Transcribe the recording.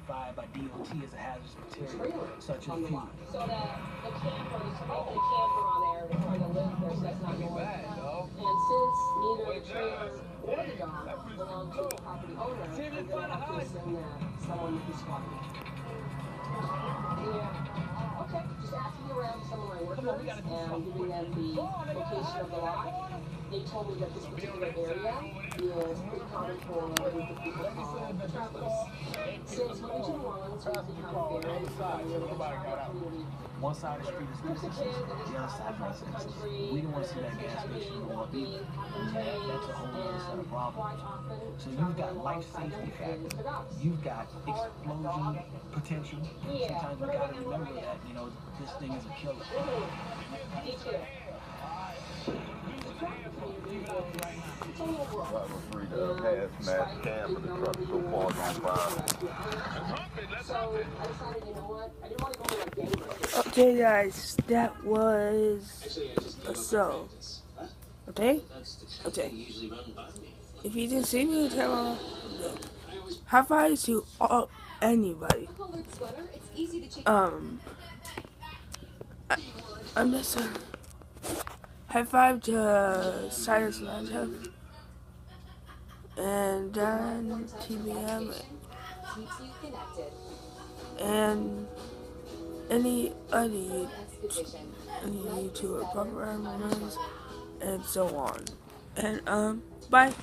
classified by DOT as a hazardous material, such as fuel. So that the campers, the camper on there, they're trying to live there, so that's not going on. And since neither the trailer or the dog belong to the property owner, I'm going to have to assume that someone would be squatting. Yeah. Okay, just asking around some of my workers and giving them the location of the lot. They told me that this particular area is pretty common for a group of people called the travelers. Since moving to New Orleans, we've become very familiar with the traveler community. One side of the street is businesses, the other side is residences. We don't want to see that gas station go up either. That's a whole other set of problems. So you've got life safety factor. You've got explosion potential. Sometimes we got to remember that, you know, this thing is a killer. Free to hazmat camp and the truck so far gone by. Okay guys, that was so. Okay? Okay. If you didn't see me, tell high five to anybody. I'm just high five to Skydoesminecraft and Dan TBM and any YouTuber programmers and so on. And bye.